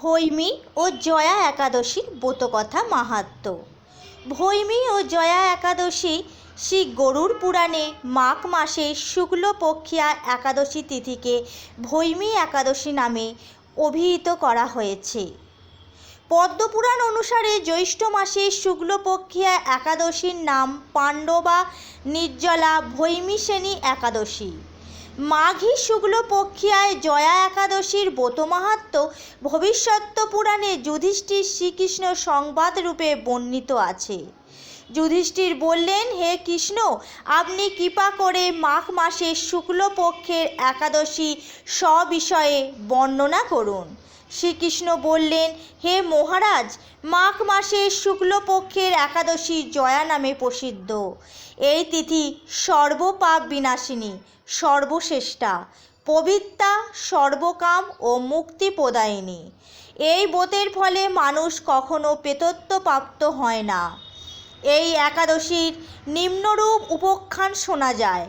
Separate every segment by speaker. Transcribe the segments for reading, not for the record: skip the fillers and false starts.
Speaker 1: ভৈমী ও জয়া একাদশীর ব্রতকথা মাহাত্ম্য। ভৈমী ও জয়া একাদশী শ্রী গরুড় পুরাণে মাঘ মাসে শুক্লপক্ষিয়া একাদশী তিথিকে ভৈমী একাদশী নামে অভিহিত করা হয়েছে। পদ্মপুরাণ অনুসারে জ্যৈষ্ঠ মাসে শুক্লপক্ষিয়া একাদশীর নাম পাণ্ডবা নির্জলা ভৈমীসেনী একাদশী। মাঘী শুক্লপক্ষিয়ায় জয়া একাদশীর ব্রতমাহাত্ম্য ভবিষ্যৎ পুরাণে যুধিষ্ঠির শ্রীকৃষ্ণ সংবাদ রূপে বর্ণিত আছে। যুধিষ্ঠির বললেন, হে কৃষ্ণ, আপনি কৃপা করে মাঘ মাসে শুক্লপক্ষের একাদশী সবিষয়ে বর্ণনা করুন। শ্রীকৃষ্ণ বললেন, হে মহারাজ, মাঘ মাসে শুক্লপক্ষের একাদশী জয়া নামে প্রসিদ্ধ। এই তিথি সর্বপাপ বিনাশিনী, সর্বশ্রেষ্ঠা, পবিত্রা, সর্বকাম ও মুক্তি প্রদায়িনী। এই ব্রতের ফলে মানুষ কখনো প্রেতত্ব প্রাপ্ত হয় না। এই একাদশীর নিম্নরূপ উপাখ্যান শোনা যায়।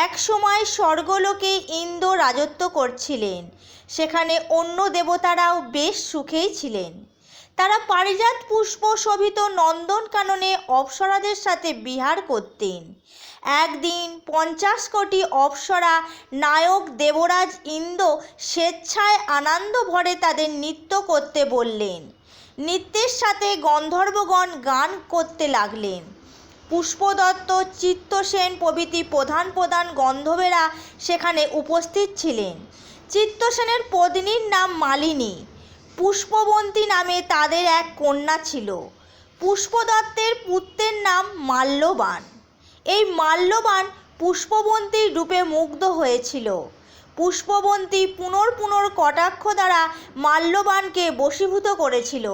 Speaker 1: এক সময় স্বর্গলোকে ইন্দ্র রাজত্ব করছিলেন। সেখানে অন্য দেবতারাও বেশ সুখেই ছিলেন। তারা পারিজাত পুষ্প শোভিত নন্দনকাননে অপ্সরাদের সাথে বিহার করতেন। একদিন 50 কোটি অপ্সরা নায়ক দেবরাজ ইন্দ্র স্বেচ্ছায় আনন্দ ভরে তাদের নৃত্য করতে বললেন। নৃত্যের সাথে গন্ধর্বগণ গান করতে লাগলেন। পুষ্পদত্ত, চিত্তসেন প্রভৃতি প্রধান প্রধান গন্ধর্বেরা সেখানে উপস্থিত ছিলেন। চিত্তসেনের পত্নীর নাম মালিনী। পুষ্পবন্তী নামে তাদের এক কন্যা ছিল। পুষ্পদত্তের পুত্রের নাম মাল্যবান। এই মাল্যবান পুষ্পবন্তীর রূপে মুগ্ধ হয়েছিল। পুষ্পবন্তী পুনর কটাক্ষ দ্বারা মাল্যবানকে বশীভূত করেছিল।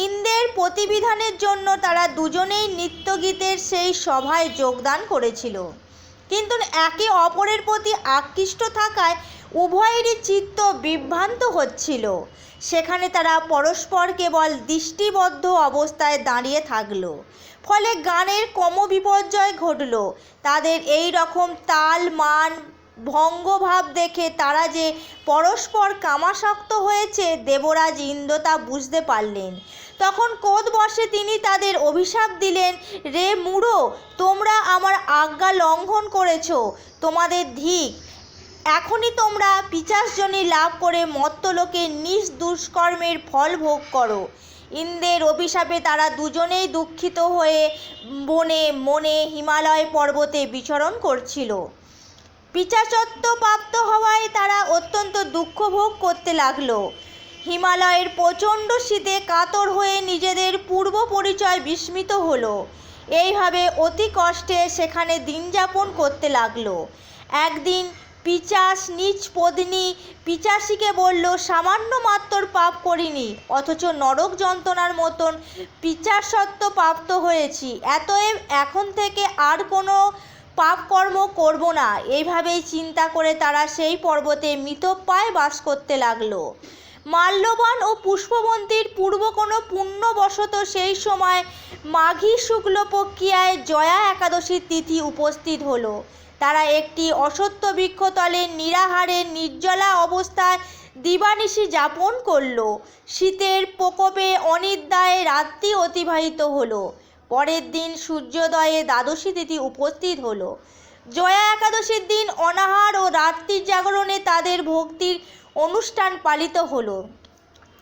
Speaker 1: ইন্দ্রের প্রতিবিধানের জন্য তারা দুজনেই নৃত্যগীতের সেই সভায় যোগদান করেছিল। কিন্তু একে অপরের প্রতি আকৃষ্ট থাকায় উভয়েরই চিত্ত বিভ্রান্ত হচ্ছিল। সেখানে তারা পরস্পর কেবল দৃষ্টিবদ্ধ অবস্থায় দাঁড়িয়ে থাকল। ফলে গানের ক্রমবিপর্যয় ঘটল। তাদের এই রকম তাল মান ভঙ্গভাব দেখে তারা যে পরস্পর কামাসক্ত হয়েছে দেবরাজ ইন্দ্র তা বুঝতে পারলেন। তখন ক্রোধবশে তিনি তাদের অভিশাপ দিলেন, রে মূঢ়, তোমরা আমার আজ্ঞা লঙ্ঘন করেছ, তোমাদের ধিক। এখনই তোমরা পিশাচযোনি লাভ করে মর্ত্যলোকে নিজ দুষ্কর্মের ফল ভোগ করো। ইন্দ্রের অভিশাপে তারা দুজনেই দুঃখিত হয়ে বনে মনে হিমালয় পর্বতে বিচরণ করছিল। পিশাচত্ব প্রাপ্ত হওয়ায় তারা অত্যন্ত দুঃখ ভোগ করতে লাগলো। হিমালয়ের প্রচণ্ড শীতে কাতর হয়ে নিজেদের পূর্ব পরিচয় বিস্মৃত হলো। এইভাবে অতি কষ্টে সেখানে দিন যাপন করতে লাগলো। একদিন পিশাচ নিজ পত্নী পিশাচিকে বলল, সামান্য মাত্র পাপ করিনি, অথচ নরক যন্ত্রণার মতন পিশাচত্ব প্রাপ্ত হয়েছি। অতএব এখন থেকে আর কোনো পাপকর্ম করব না। এইভাবেই চিন্তা করে তারা সেই পর্বতে মৃতপ্রায় বাস করতে লাগলো। মাল্যবান ও পুষ্পবন্তীর পূর্ব কোনো পুণ্যবশত সেই সময় মাঘী শুক্লপক্ষিয়ায় জয়া একাদশীর তিথি উপস্থিত হলো। তারা একটি অশ্বত্থ বৃক্ষতলে নিরাহারে নির্জলা অবস্থায় দিবানিশি যাপন করল। শীতের প্রকোপে অনিদ্রায় রাত্রি অতিবাহিত হলো। পরের দিন সূর্যোদয়ে দ্বাদশী তিথি উপস্থিত হলো। জয়া একাদশীর দিন অনাহার ও রাত্রির জাগরণে তাদের ভক্তির অনুষ্ঠান পালিত হলো।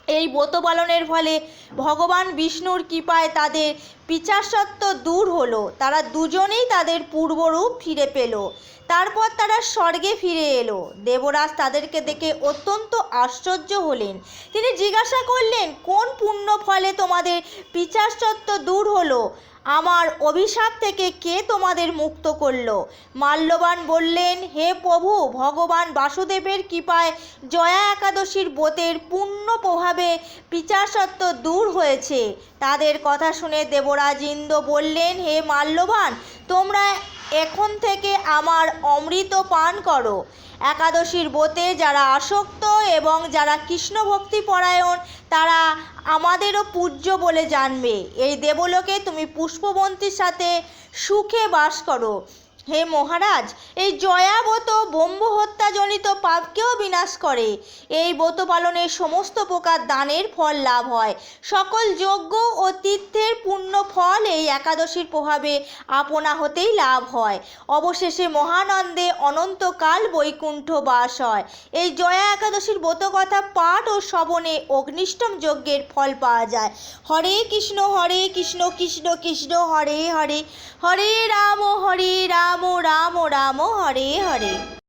Speaker 1: এই ব্রত পালনের ফলে ভগবান বিষ্ণুর কৃপায় তাদের পিশাচত্ব দূর হলো। তারা দুজনেই তাদের পূর্বরূপ ফিরে পেল। তারপর তারা স্বর্গে ফিরে এলো। দেবরাজ তাদেরকে দেখে অত্যন্ত আশ্চর্য হলেন। তিনি জিজ্ঞাসা করলেন, কোন পুণ্য ফলে তোমাদের পিশাচত্ব দূর হলো? আমার অভিশাপ থেকে কে তোমাদের মুক্ত করল? মাল্যবান বললেন, হে প্রভু, ভগবান বাসুদেবের কৃপায় জয়া একাদশীর ব্রতের পুণ্য প্রভাবে পিশাচত্ব দূর হয়েছে। তাদের কথা শুনে দেবরাজ ইন্দ্র বললেন, হে মাল্যবান, তোমরা এখন থেকে আমার অমৃত পান করো। একাদশীর ব্রতে যারা আসক্ত এবং যারা কৃষ্ণ ভক্তি পরায়ণ তারা আমাদেরও পূজ্য বলে জানবে। এই দেবলোকে তুমি পুষ্পবন্তীর সাথে সুখে বাস করো। হে মহারাজ, এই জয়া ব্রত ব্রহ্ম হত্যাজনিত পাপকেও বিনাশ করে। এই ব্রত পালনে সমস্ত প্রকার দানের ফল লাভ হয়। সকল যজ্ঞ ও তীর্থের পুণ্য ফল এই একাদশীর প্রভাবে আপনা হতেই লাভ হয়। অবশেষে মহানন্দে অনন্তকাল বৈকুণ্ঠ বাস হয়। এই জয়া একাদশীর ব্রত কথা পাঠ ও শ্রবণে অগ্নিষ্টম যজ্ঞের ফল পাওয়া যায়। হরে কৃষ্ণ কৃষ্ণ কৃষ্ণ হরে হরে, হরে রাম রাম রাম হরে হরে।